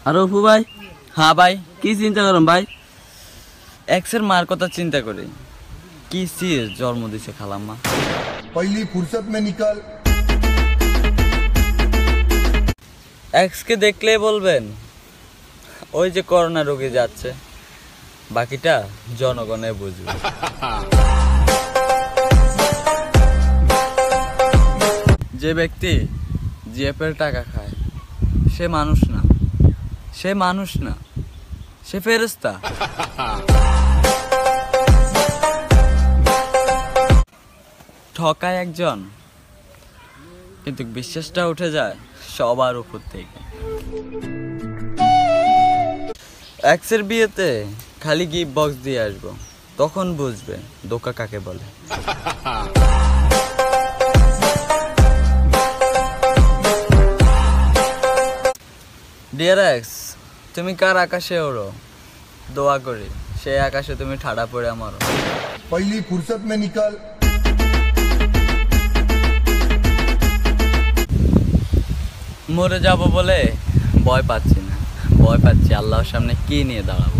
আরে অপু ভাই। हाँ भाई কি চিন্তা করেন ভাই? एक्सर मार কথা চিন্তা করি কি সির জন্ম দিছে খালাম্মা पहली फुर्सत में निकल एक्स কে দেখলে বলবেন ওই যে করোনা রোগী যাচ্ছে বাকিটা জনগণে বুঝবে যে ব্যক্তি জিএফের টাকা খায় সে মানুষ না সে ফেরেশতা ঠকায় একজন কিন্তু বিশ্বাসটা উঠে যায় সবার উপর থেকে এক্সের বিয়েতে খালি গিফট বক্স দিয়ে আসবো তখন বুঝবে ধোঁকা কাকে বলে ডিয়ার এক্স তুমি কার আকাশে ওড়ো দোয়া করি সেই আকাশে তুমি ঠাড়া পড়ে মারো पहली फुर्सत में निकल মরে যাব বলে ভয় পাচ্ছি না ভয় পাচ্ছি আল্লাহর সামনে কি নিয়ে দাঁড়াবো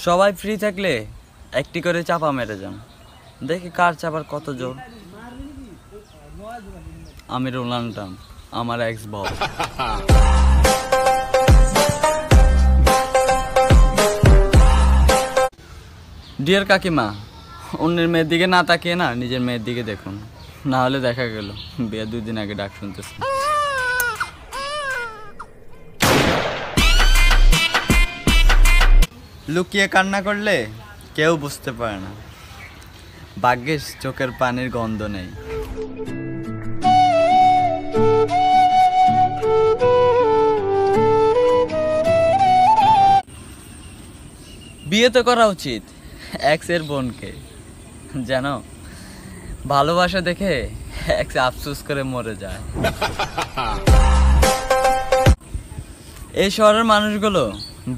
সবাই ফ্রি থাকলে একটি করে চাপা মেরে যান দেখি কার চাপার কত জোর আমি রোনাল্ড ট্রাম্প আমার এক্স বল ডিয়ার কাকিমা অন্যের মেয়ের দিকে না তাকিয়ে না নিজের মেয়ের দিকে দেখুন না হলে দেখা গেল বিয়ে 2 দিন আগে ডাক শুনতেছে লুকিয়ে কান্না করলে কেউ বুঝতে পারে না ভাগ্যিস চোখের পানির গন্ধ নেই বিয়ে তো করা উচিত এক্স এর বোনকে জানো ভালোবাসা দেখে এক্স আফসোস করে মরে যায় এই শহরের মানুষগুলো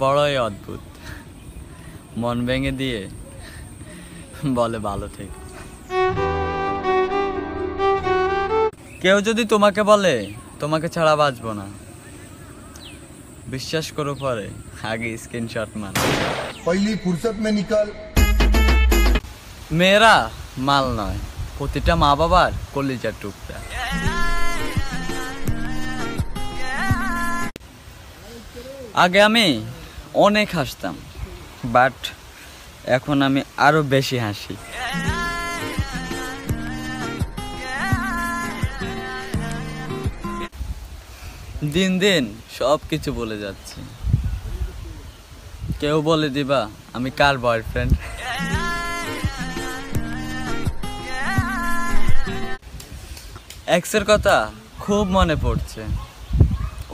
বড়ই অদ্ভুত মন ভেঙে দিয়ে বলে ভালো থেকে কেউ যদি তোমাকে বলে তোমাকে ছাড়া বাঁচবো না বিশ্বাস করো পরে আগে স্ক্রিনশট মান पहली फुर्सत में निकल মেয়েরা মাল নয় প্রতিটা মা বাবার কলিজার টুকরা আগে আমি অনেক হাসতাম বাট এখন আমি আরো বেশি হাসি দিন দিন সব কিছু বলে যাচ্ছে কেউ বলে দিবা আমি কার বয়ফ্রেন্ড এক্সের কথা খুব মনে পড়ছে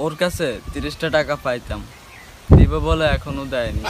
ওর কাছে 30টা টাকা পাইতাম দিবে বলে এখনো দেয়নি